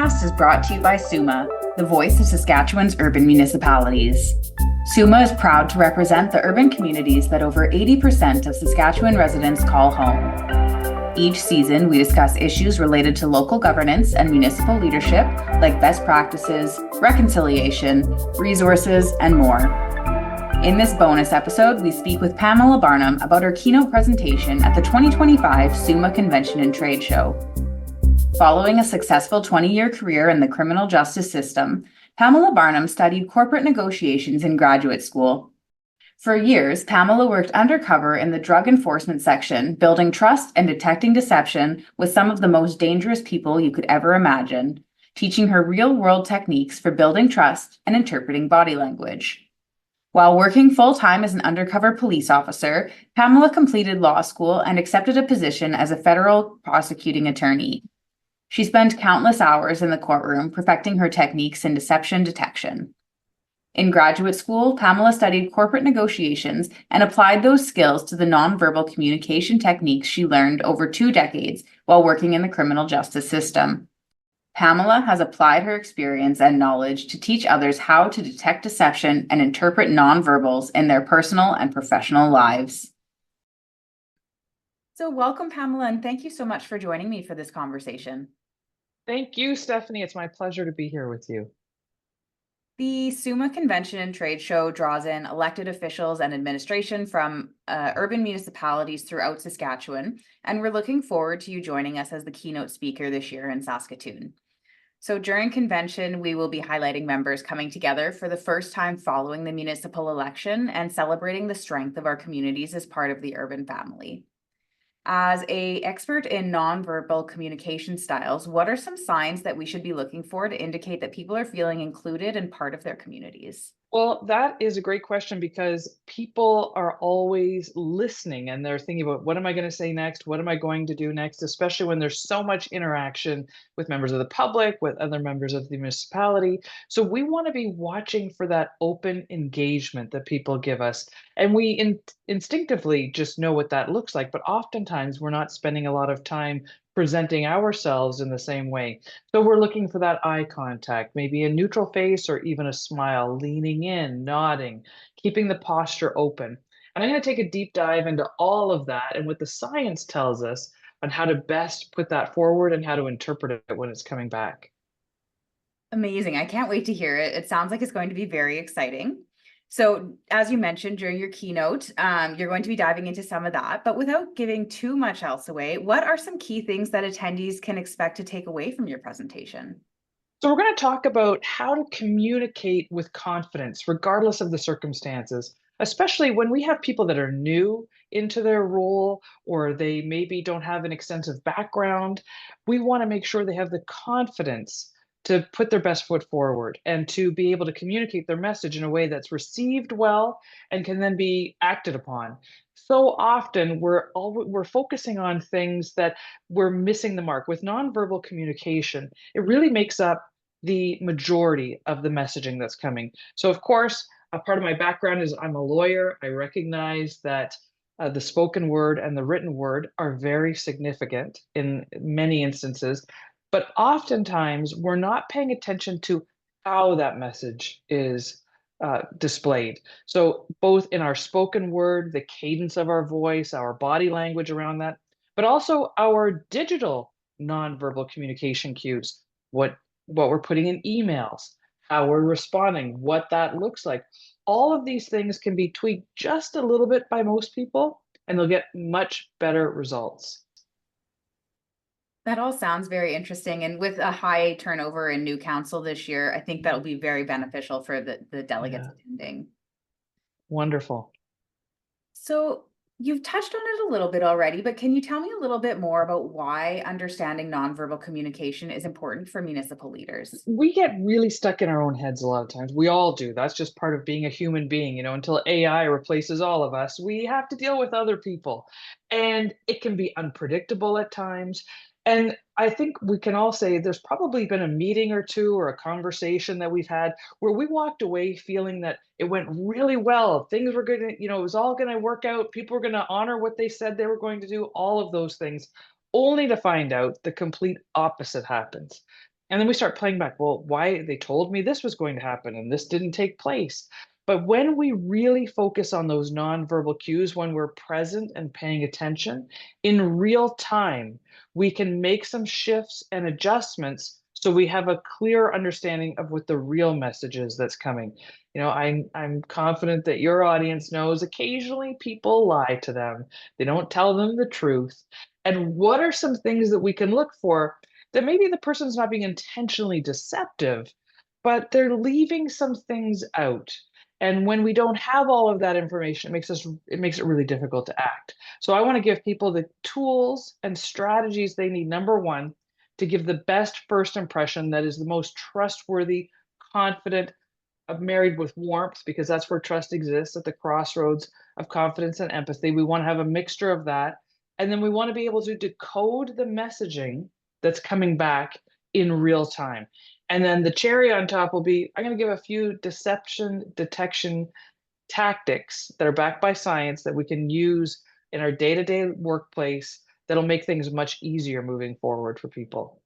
MuniCast is brought to you by SUMA, the voice of Saskatchewan's urban municipalities. SUMA is proud to represent the urban communities that over 80% of Saskatchewan residents call home. Each season, we discuss issues related to local governance and municipal leadership, like best practices, reconciliation, resources, and more. In this bonus episode, we speak with Pamela Barnum about her keynote presentation at the 2025 SUMA Convention and Trade Show. Following a successful 20-year career in the criminal justice system, Pamela Barnum studied corporate negotiations in graduate school. For years, Pamela worked undercover in the drug enforcement section, building trust and detecting deception with some of the most dangerous people you could ever imagine, teaching her real-world techniques for building trust and interpreting body language. While working full-time as an undercover police officer, Pamela completed law school and accepted a position as a federal prosecuting attorney. She spent countless hours in the courtroom perfecting her techniques in deception detection. In graduate school, Pamela studied corporate negotiations and applied those skills to the nonverbal communication techniques she learned over 2 decades while working in the criminal justice system. Pamela has applied her experience and knowledge to teach others how to detect deception and interpret nonverbals in their personal and professional lives. So welcome, Pamela, and thank you so much for joining me for this conversation. Thank you, Stephanie. It's my pleasure to be here with you. The SUMA Convention and Trade Show draws in elected officials and administration from urban municipalities throughout Saskatchewan, and we're looking forward to you joining us as the keynote speaker this year in Saskatoon. So during convention, we will be highlighting members coming together for the first time following the municipal election and celebrating the strength of our communities as part of the urban family. As an expert in nonverbal communication styles, what are some signs that we should be looking for to indicate that people are feeling included and part of their communities? Well, that is a great question because people are always listening and they're thinking about what am I going to say next? What am I going to do next? Especially when there's so much interaction with members of the public, with other members of the municipality. So we want to be watching for that open engagement that people give us. And we instinctively just know what that looks like. But oftentimes we're not spending a lot of time presenting ourselves in the same way. So we're looking for that eye contact, maybe a neutral face or even a smile, leaning in, nodding, keeping the posture open. And I'm going to take a deep dive into all of that and what the science tells us on how to best put that forward and how to interpret it when it's coming back. Amazing. I can't wait to hear it. It sounds like it's going to be very exciting. So as you mentioned during your keynote, you're going to be diving into some of that, but without giving too much else away, what are some key things that attendees can expect to take away from your presentation? So we're going to talk about how to communicate with confidence, regardless of the circumstances, especially when we have people that are new into their role or they maybe don't have an extensive background. We want to make sure they have the confidence to put their best foot forward and to be able to communicate their message in a way that's received well and can then be acted upon. So often we're focusing on things that we're missing the mark. With nonverbal communication, it really makes up the majority of the messaging that's coming. So, of course, a part of my background is I'm a lawyer. I recognize that the spoken word and the written word are very significant in many instances, but oftentimes we're not paying attention to how that message is displayed. So, both in our spoken word, the cadence of our voice, our body language around that, but also our digital nonverbal communication cues. What we're putting in emails, how we're responding, what that looks like. All of these things can be tweaked just a little bit by most people, and they'll get much better results. That all sounds very interesting. And with a high turnover in new council this year, I think that will be very beneficial for the delegates Yeah, attending. wonderful. So you've touched on it a little bit already, but can you tell me a little bit more about why understanding nonverbal communication is important for municipal leaders? We get really stuck in our own heads a lot of times. We all do. That's just part of being a human being. Until AI replaces all of us, we have to deal with other people. And it can be unpredictable at times. And I think we can all say there's probably been a meeting or two or a conversation that we've had where we walked away feeling that it went really well. Things were going to, it was all going to work out. People were going to honor what they said they were going to do, all of those things, only to find out the complete opposite happens. And then we start playing back, well, why they told me this was going to happen and this didn't take place. But when we really focus on those nonverbal cues, when we're present and paying attention in real time, we can make some shifts and adjustments so we have a clear understanding of what the real message is that's coming. I'm confident that your audience knows occasionally people lie to them. They don't tell them the truth. And what are some things that we can look for that maybe the person's not being intentionally deceptive, but they're leaving some things out. And when we don't have all of that information, it makes it really difficult to act. So I want to give people the tools and strategies they need. Number one, to give the best first impression that is the most trustworthy, confident, married with warmth, because that's where trust exists at the crossroads of confidence and empathy. We want to have a mixture of that. And then we want to be able to decode the messaging that's coming back in real time. And then the cherry on top will be I'm going to give a few deception detection tactics that are backed by science that we can use in our day to day workplace that'll make things much easier moving forward for people.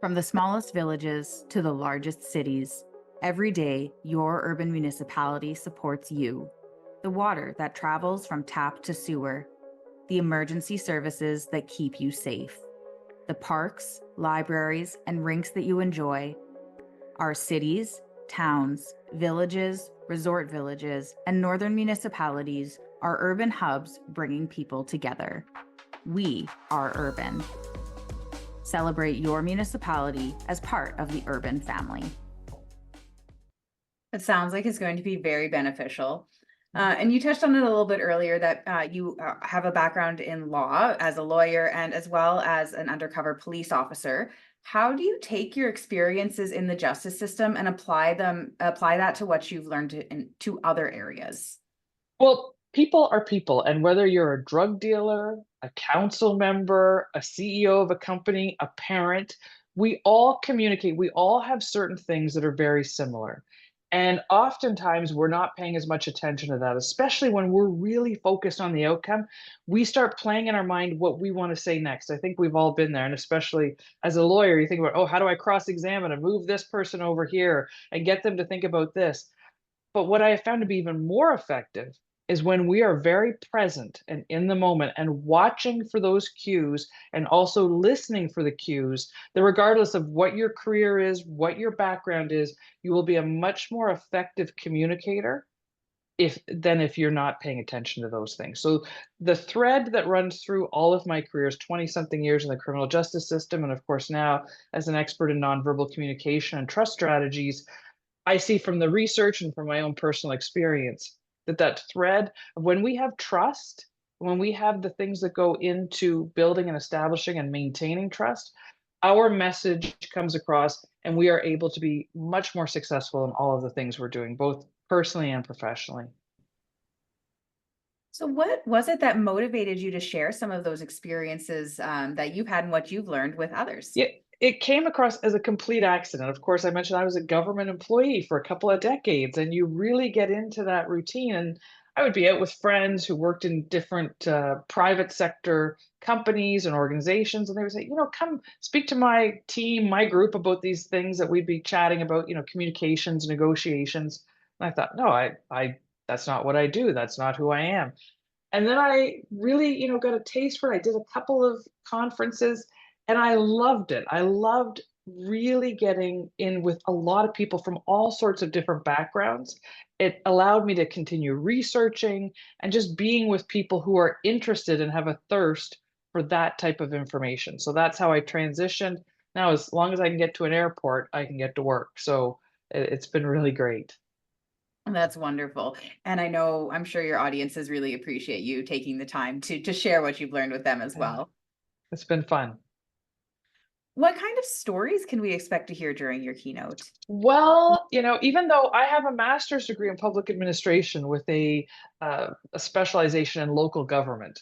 From the smallest villages to the largest cities, every day your urban municipality supports you. The water that travels from tap to sewer, the emergency services that keep you safe, the parks, libraries, and rinks that you enjoy. Our cities, towns, villages, resort villages, and northern municipalities are urban hubs bringing people together. We are urban. Celebrate your municipality as part of the urban family. It sounds like it's going to be very beneficial. And you touched on it a little bit earlier that you have a background in law as a lawyer and as well as an undercover police officer. How do you take your experiences in the justice system and apply that to what you've learned to other areas? Well, people are people, and whether you're a drug dealer, a council member, a CEO of a company, a parent, we all communicate. We all have certain things that are very similar. And oftentimes we're not paying as much attention to that, especially when we're really focused on the outcome. We start playing in our mind what we want to say next. I think we've all been there. And especially as a lawyer, you think about, oh, how do I cross examine and move this person over here and get them to think about this? But what I have found to be even more effective is when we are very present and in the moment and watching for those cues and also listening for the cues, that regardless of what your career is, what your background is, you will be a much more effective communicator if you're not paying attention to those things. So the thread that runs through all of my career is 20 something years in the criminal justice system, and of course now as an expert in nonverbal communication and trust strategies, I see from the research and from my own personal experience that thread of when we have trust, when we have the things that go into building and establishing and maintaining trust, our message comes across and we are able to be much more successful in all of the things we're doing, both personally and professionally. So what was it that motivated you to share some of those experiences that you've had and what you've learned with others? Yeah, it came across as a complete accident. Of course, I mentioned I was a government employee for a couple of decades, and you really get into that routine. And I would be out with friends who worked in different private sector companies and organizations, and they would say, come speak to my team, my group about these things that we'd be chatting about, communications, negotiations. And I thought, no, that's not what I do. That's not who I am. And then I really, got a taste for it. I did a couple of conferences and I loved it. I loved really getting in with a lot of people from all sorts of different backgrounds. It allowed me to continue researching and just being with people who are interested and have a thirst for that type of information. So that's how I transitioned. Now, as long as I can get to an airport, I can get to work. So it's been really great. That's wonderful. And I'm sure your audiences really appreciate you taking the time to share what you've learned with them as Yeah, well. it's been fun. What kind of stories can we expect to hear during your keynote? Well, even though I have a master's degree in public administration with a specialization in local government,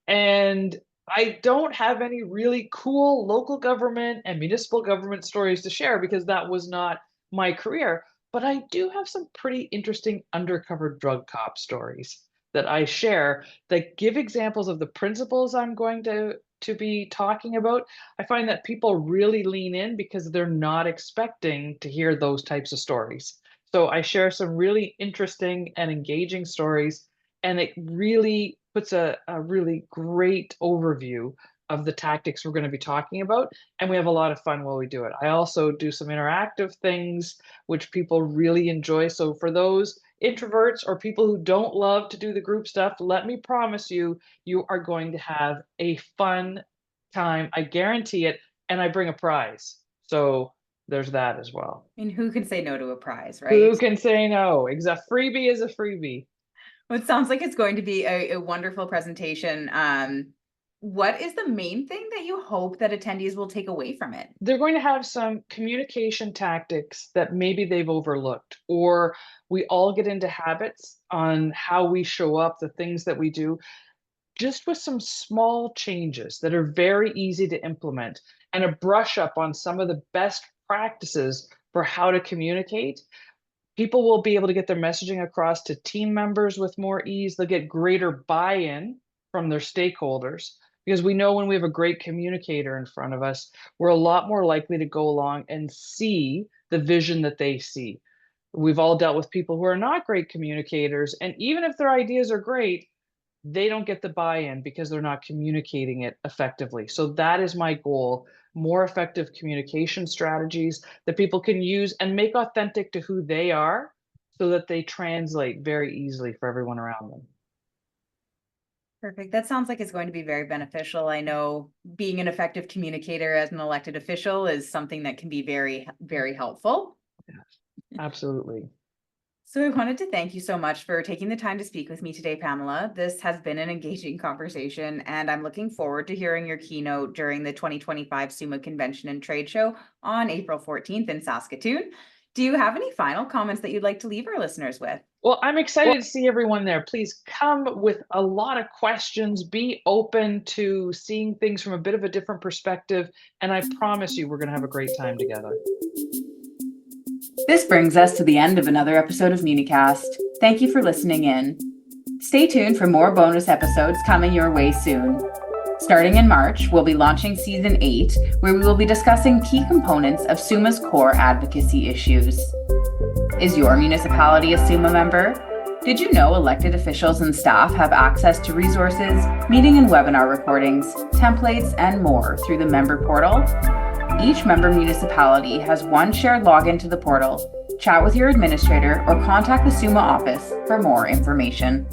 and I don't have any really cool local government and municipal government stories to share because that was not my career. But I do have some pretty interesting undercover drug cop stories that I share that give examples of the principles I'm going to to be talking about, I find that people really lean in because they're not expecting to hear those types of stories. So I share some really interesting and engaging stories, and it really puts a really great overview of the tactics we're going to be talking about. And we have a lot of fun while we do it. I also do some interactive things, which people really enjoy. So for those introverts or people who don't love to do the group stuff, let me promise you, you are going to have a fun time. I guarantee it. And I bring a prize. So there's that as well. I mean, who can say no to a prize, Who right? can say no? A freebie is a freebie. Well, it sounds like it's going to be a wonderful presentation. What is the main thing that you hope that attendees will take away from it? They're going to have some communication tactics that maybe they've overlooked, or we all get into habits on how we show up, the things that we do, just with some small changes that are very easy to implement and a brush up on some of the best practices for how to communicate. People will be able to get their messaging across to team members with more ease. They'll get greater buy-in from their stakeholders because we know when we have a great communicator in front of us, we're a lot more likely to go along and see the vision that they see. We've all dealt with people who are not great communicators, and even if their ideas are great, they don't get the buy-in because they're not communicating it effectively. So that is my goal, more effective communication strategies that people can use and make authentic to who they are so that they translate very easily for everyone around them. Perfect. That sounds like it's going to be very beneficial. I know being an effective communicator as an elected official is something that can be very, very helpful. Yes, absolutely. So I wanted to thank you so much for taking the time to speak with me today, Pamela. This has been an engaging conversation, and I'm looking forward to hearing your keynote during the 2025 SUMA Convention and Trade Show on April 14th in Saskatoon. Do you have any final comments that you'd like to leave our listeners with? Well, I'm excited to see everyone there. Please come with a lot of questions. Be open to seeing things from a bit of a different perspective. And I promise you, we're going to have a great time together. This brings us to the end of another episode of MuniCast. Thank you for listening in. Stay tuned for more bonus episodes coming your way soon. Starting in March, we'll be launching Season 8, where we will be discussing key components of SUMA's core advocacy issues. Is your municipality a SUMA member? Did you know elected officials and staff have access to resources, meeting and webinar recordings, templates, and more through the member portal? Each member municipality has one shared login to the portal. Chat with your administrator or contact the SUMA office for more information.